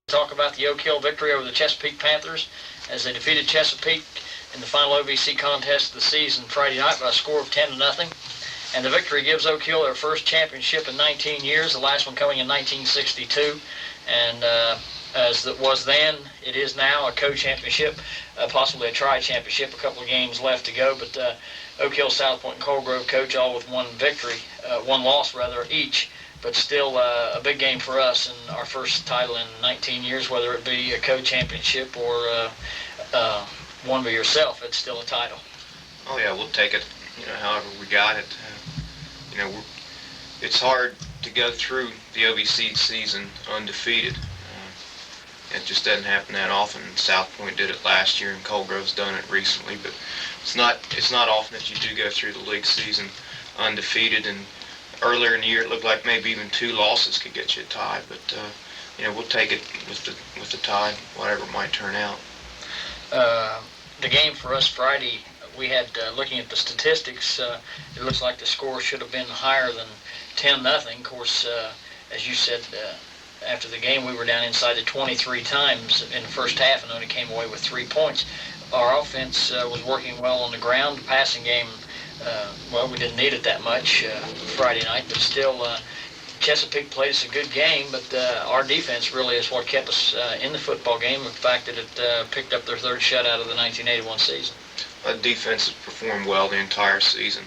Talk about the Oak Hill victory over the Chesapeake Panthers as they defeated Chesapeake in the final OVC contest of the season Friday night by a score of 10-0. And the victory gives Oak Hill their first championship in 19 years, the last one coming in 1962. And as it was then, it is now a co-championship, possibly a tri-championship, a couple of games left to go. But Oak Hill, South Point, and Cold Grove coach all with one loss each. But still a big game for us and our first title in 19 years, whether it be a co-championship or one by yourself, it's still a title. Oh yeah, we'll take it, however we got it. It's hard to go through the OVC season undefeated. It just doesn't happen that often. South Point did it last year and Cold Grove's done it recently, but it's not often that you do go through the league season undefeated. And earlier in the year, it looked like maybe even 2 losses could get you a tie, but we'll take it with the tie, whatever it might turn out. The game for us Friday, we had looking at the statistics, it looks like the score should have been higher than 10-0. Of course, as you said, after the game, we were down inside the 23 times in the first half and only came away with 3 points. Our offense was working well on the ground. The passing game, we didn't need it that much Friday night, but still Chesapeake played us a good game, but our defense really is what kept us in the football game, the fact that it picked up their third shutout of the 1981 season. The defense has performed well the entire season.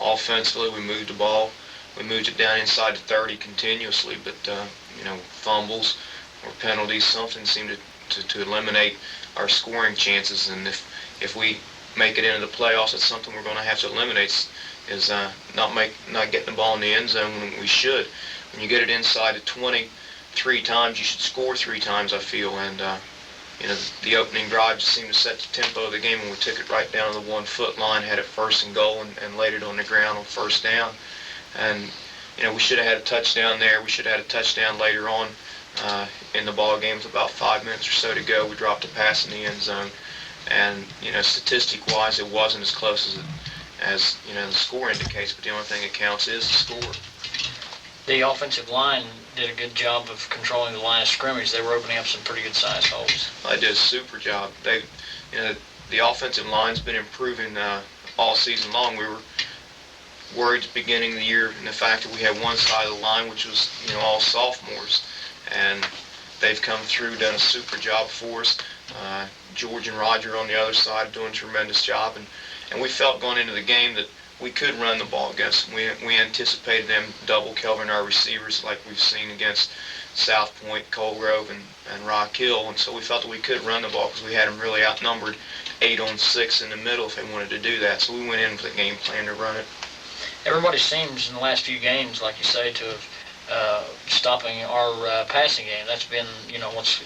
Offensively, we moved the ball. We moved it down inside the 30 continuously, but fumbles or penalties, something seemed to eliminate our scoring chances. And if we make it into the playoffs, it's something we're going to have to eliminate, is not getting the ball in the end zone when we should. When you get it inside the 20 3 times, you should score 3 times, I feel. And the opening drive just seemed to set the tempo of the game when we took it right down to the 1-foot line, had it first and goal, and laid it on the ground on first down. And we should have had a touchdown there. We should have had a touchdown later on in the ball game with about 5 minutes or so to go. We dropped a pass in the end zone. And statistic-wise, it wasn't as close as the score indicates. But the only thing that counts is the score. The offensive line did a good job of controlling the line of scrimmage. They were opening up some pretty good sized holes. They did a super job. The offensive line's been improving all season long. We were worried at the beginning of the year in the fact that we had one side of the line which was all sophomores, and they've come through, done a super job for us. George and Roger on the other side doing a tremendous job, and we felt going into the game that we could run the ball against them. We anticipated them double covering our receivers like we've seen against South Point, Cold Grove, and Rock Hill, and so we felt that we could run the ball because we had them really outnumbered 8-on-6 in the middle if they wanted to do that. So we went in with a game plan to run it. Everybody seems in the last few games, like you say, to have stopping our passing game. That's been, what's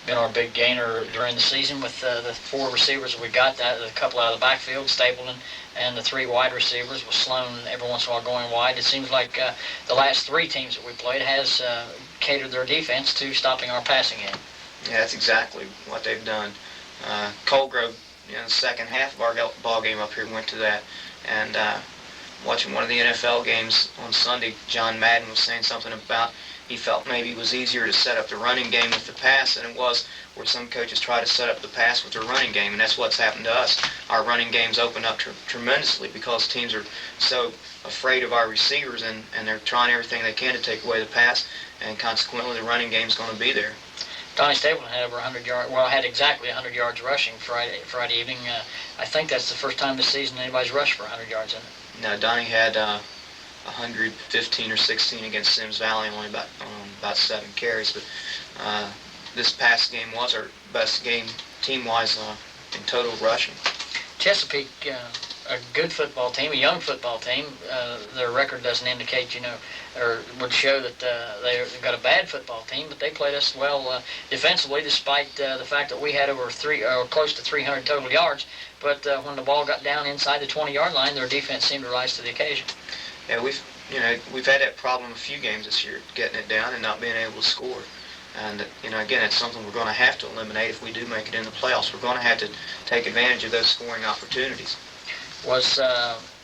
been our big gainer during the season with the 4 receivers we got, a couple out of the backfield, Stapleton, and the 3 wide receivers with Sloan every once in a while going wide. It seems like the last 3 teams that we played has catered their defense to stopping our passing game. Yeah, that's exactly what they've done. Cold Grove, the second half of our ball game up here went to that. And watching one of the NFL games on Sunday, John Madden was saying something about he felt maybe it was easier to set up the running game with the pass than it was where some coaches try to set up the pass with their running game, and that's what's happened to us. Our running game's opened up tremendously because teams are so afraid of our receivers, and they're trying everything they can to take away the pass, and consequently the running game's going to be there. Donnie Stapleton had over 100 yards. Well, had exactly 100 yards rushing Friday evening. I think that's the first time this season anybody's rushed for 100 yards in it. No, Donnie had 115 or 16 against Sims Valley, only about 7 carries. But this past game was our best game team-wise in total rushing. Chesapeake, a good football team, a young football team. Their record doesn't indicate, or would show that they've got a bad football team, but they played us well defensively, despite the fact that we had over close to 300 total yards. But when the ball got down inside the 20-yard line, their defense seemed to rise to the occasion. Yeah, we've had that problem a few games this year, getting it down and not being able to score. And again, it's something we're going to have to eliminate if we do make it in the playoffs. We're going to have to take advantage of those scoring opportunities. Was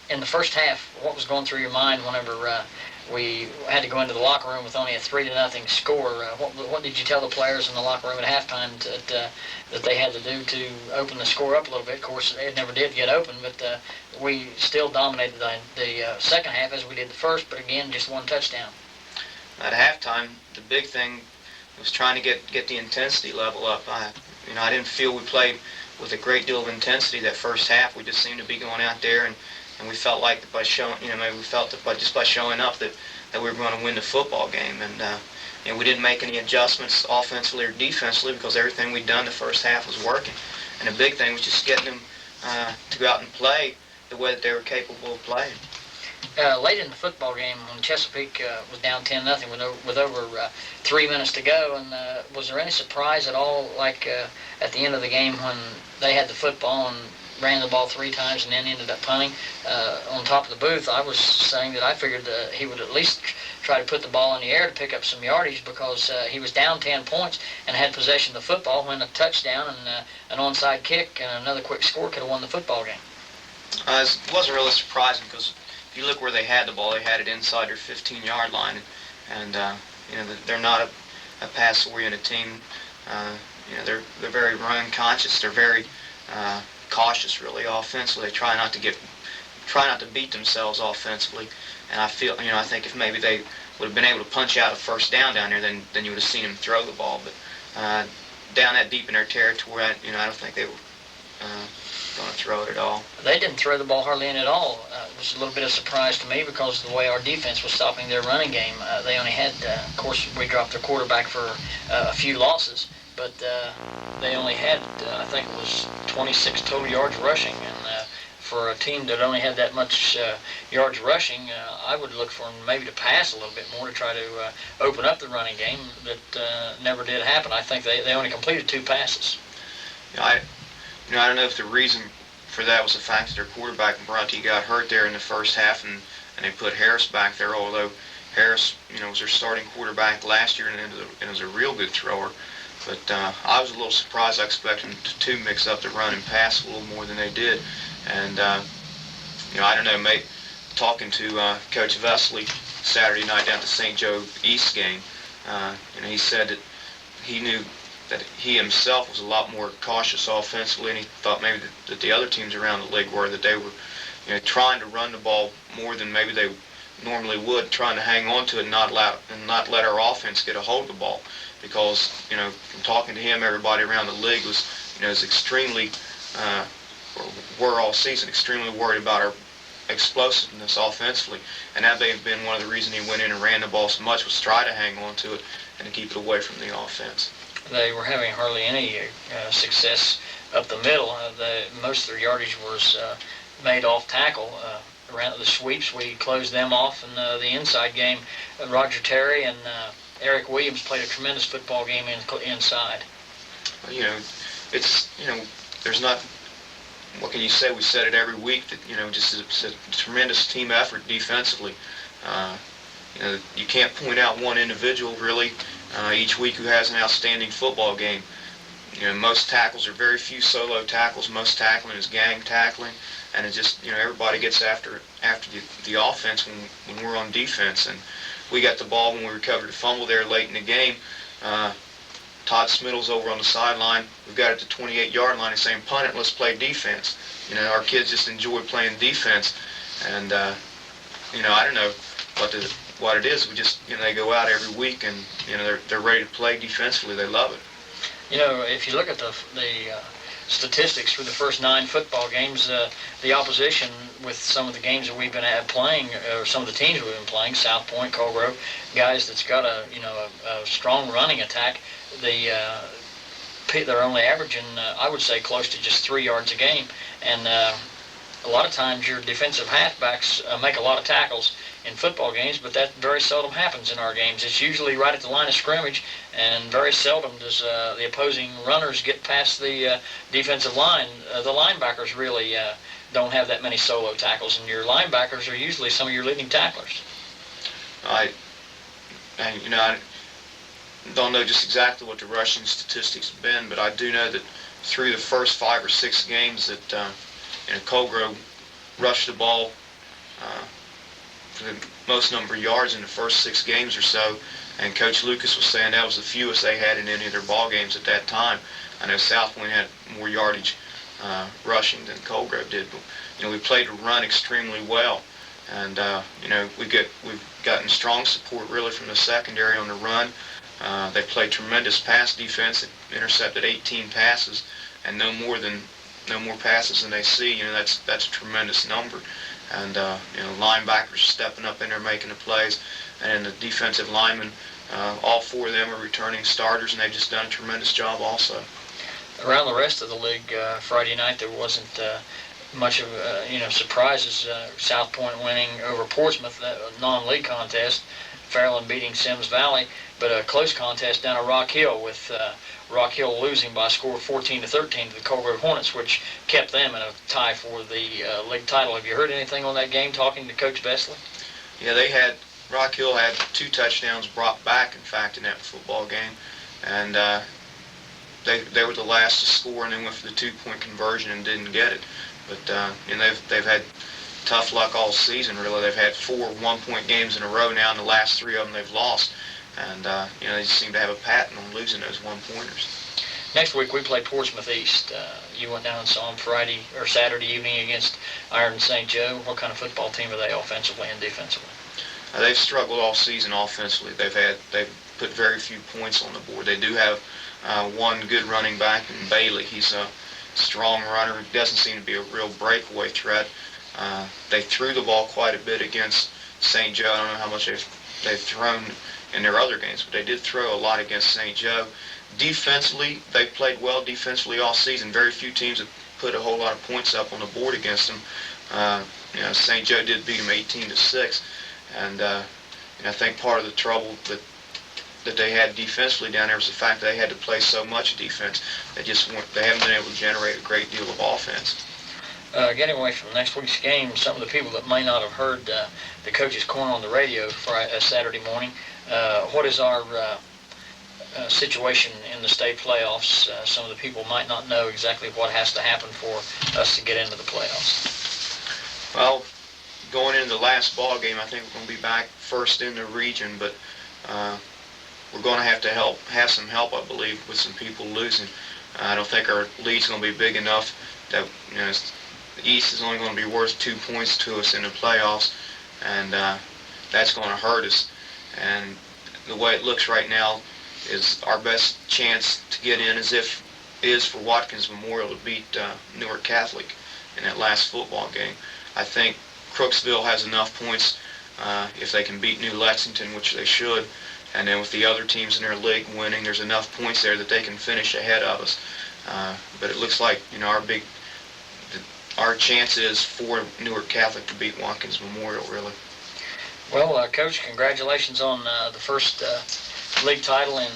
in the first half, what was going through your mind whenever we had to go into the locker room with only a 3-0 score. What did you tell the players in the locker room at halftime that they had to do to open the score up a little bit? Of course, it never did get open, but we still dominated the second half as we did the first, but again, just one touchdown. At halftime, the big thing was trying to get the intensity level up. I didn't feel we played with a great deal of intensity that first half. We just seemed to be going out there and we felt like that by showing, maybe we felt that by showing up that we were going to win the football game. And we didn't make any adjustments offensively or defensively because everything we'd done the first half was working. And the big thing was just getting them to go out and play the way that they were capable of playing. Late in the football game, when Chesapeake was down 10-0 with over 3 minutes to go, and was there any surprise at all, like at the end of the game when they had the football and ran the ball 3 times and then ended up punting? On top of the booth, I was saying that I figured he would at least try to put the ball in the air to pick up some yardage because he was down 10 points and had possession of the football when a touchdown and an onside kick and another quick score could have won the football game. It wasn't really surprising because if you look where they had the ball, they had it inside their 15-yard line, and they're not a pass-oriented team. They're very run conscious. They're very cautious, really, offensively. They try not to beat themselves offensively. And I think if maybe they would have been able to punch out a first down there, then you would have seen them throw the ball. But down that deep in their territory, I don't think they were going to throw it at all. They didn't throw the ball hardly in at all. It was a little bit of a surprise to me because of the way our defense was stopping their running game. They only had, of course, we dropped their quarterback for a few losses, but they only had, I think it was 26 total yards rushing. And for a team that only had that much yards rushing, I would look for them maybe to pass a little bit more to try to open up the running game. That never did happen. I think they only completed 2 passes. I don't know if the reason for that was the fact that their quarterback, Bronte, got hurt there in the first half, and they put Harris back there, although Harris, was their starting quarterback last year and was a real good thrower. But I was a little surprised. I expected them to mix up the run and pass a little more than they did. And, I don't know, mate, talking to Coach Vesley Saturday night down at the St. Joe East game, he said that he knew that he himself was a lot more cautious offensively, and he thought maybe that the other teams around the league were, that they were trying to run the ball more than maybe they normally would, trying to hang on to it and not let our offense get a hold of the ball. Because, from talking to him, everybody around the league was extremely, were all season, extremely worried about our explosiveness offensively. And that may have been one of the reasons he went in and ran the ball so much, was try to hang on to it and to keep it away from the offense. They were having hardly any success up the middle. Most of their yardage was made off tackle. Around the sweeps, we closed them off. In the inside game, Roger Terry and Eric Williams played a tremendous football game inside. There's not, what can you say? We said it every week that, just it's a tremendous team effort defensively. You can't point out one individual really each week who has an outstanding football game. Most tackles are very few solo tackles. Most tackling is gang tackling, and it's just everybody gets after the offense when we're on defense. And we got the ball when we recovered the fumble there late in the game. Todd Smiddle's over on the sideline. We've got it to the 28-yard line. He's saying, "Punt it, let's play defense." Our kids just enjoy playing defense, and I don't know what it is. We just they go out every week and they're ready to play defensively. They love it. If you look at the statistics for the first 9 football games, the opposition with some of the games that we've been playing, or some of the teams we've been playing, South Point, Colgrove, guys that's got a strong running attack, they're only averaging, I would say, close to just 3 yards a game. And a lot of times your defensive halfbacks make a lot of tackles in football games, but that very seldom happens in our games. It's usually right at the line of scrimmage, and very seldom does the opposing runners get past the defensive line. The linebackers really don't have that many solo tackles, and your linebackers are usually some of your leading tacklers. I don't know just exactly what the rushing statistics have been, but I do know that through the first 5 or 6 games that Colgrove rushed the ball most number of yards in the first 6 games or so, and Coach Lucas was saying that was the fewest they had in any of their ball games at that time. I know South Point had more yardage rushing than Coldgrove did, but we played to run extremely well, and we've gotten strong support really from the secondary on the run. They played tremendous pass defense. They intercepted 18 passes, and no more passes than they see. That's a tremendous number. And linebackers stepping up in there making the plays, and the defensive linemen, all 4 of them are returning starters, and they've just done a tremendous job also. Around the rest of the league, Friday night there wasn't much of surprises. South Point winning over Portsmouth, a non-league contest. Fairland beating Sims Valley, but a close contest down at Rock Hill with Rock Hill losing by a score of 14-13 to the Coldgrove Hornets, which kept them in a tie for the league title. Have you heard anything on that game talking to Coach Besley? Yeah, Rock Hill had 2 touchdowns brought back, in fact, in that football game, and they were the last to score, and they went for the 2-point conversion and didn't get it. But they've had tough luck all season, really. They've had 4 one-point games in a row now, and the last 3 of them they've lost. And they just seem to have a pattern on losing those one-pointers. Next week we play Portsmouth East. You went down and saw them Friday or Saturday evening against Iron St. Joe. What kind of football team are they offensively and defensively? They've struggled all season offensively. They've put very few points on the board. They do have one good running back in Bailey. He's a strong runner. Doesn't seem to be a real breakaway threat. They threw the ball quite a bit against St. Joe. I don't know how much they've thrown in their other games, but they did throw a lot against St. Joe. Defensively, they played well defensively all season. Very few teams have put a whole lot of points up on the board against them. St. Joe did beat them 18-6, and I think part of the trouble that they had defensively down there was the fact that they had to play so much defense. They haven't been able to generate a great deal of offense. Getting away from next week's game, some of the people that may not have heard the coach's corner on the radio Saturday morning, what is our situation in the state playoffs? Some of the people might not know exactly what has to happen for us to get into the playoffs. Well, going into the last ball game, I think we're going to be back first in the region, but we're going to have some help, I believe, with some people losing. I don't think our lead's going to be big enough that the East is only going to be worth 2 points to us in the playoffs, and that's going to hurt us. And the way it looks right now is our best chance to get in is for Watkins Memorial to beat Newark Catholic in that last football game. I think Crooksville has enough points if they can beat New Lexington, which they should, and then with the other teams in their league winning, there's enough points there that they can finish ahead of us. But it looks like our chance is for Newark Catholic to beat Watkins Memorial, really. Well, Coach, congratulations on the first league title in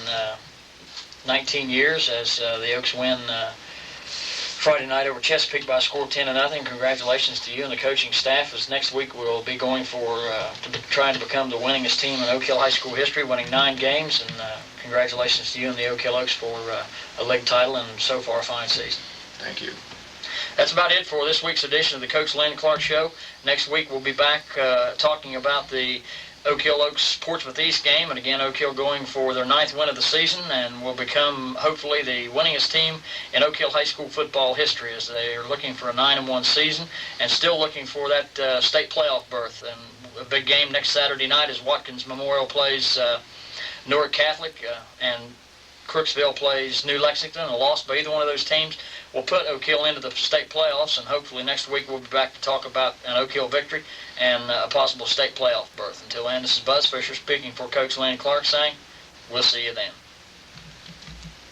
19 years as the Oaks win Friday night over Chesapeake by a score of 10-0. Congratulations to you and the coaching staff, as next week we'll be going trying to become the winningest team in Oak Hill High School history, winning 9 games. And congratulations to you and the Oak Hill Oaks for a league title and so far a fine season. Thank you. That's about it for this week's edition of the Coach Lynn Clark Show. Next week we'll be back talking about the Oak Hill Oaks Portsmouth East game, and again Oak Hill going for their 9th win of the season and will become hopefully the winningest team in Oak Hill High School football history, as they are looking for a 9-1 season and still looking for that state playoff berth. And a big game next Saturday night as Watkins Memorial plays Newark Catholic and Crooksville plays New Lexington. A loss by either one of those teams will put Oak Hill into the state playoffs, and hopefully next week we'll be back to talk about an Oak Hill victory and a possible state playoff berth. Until then, this is Buzz Fisher speaking for Coach Lynn Clark saying, we'll see you then.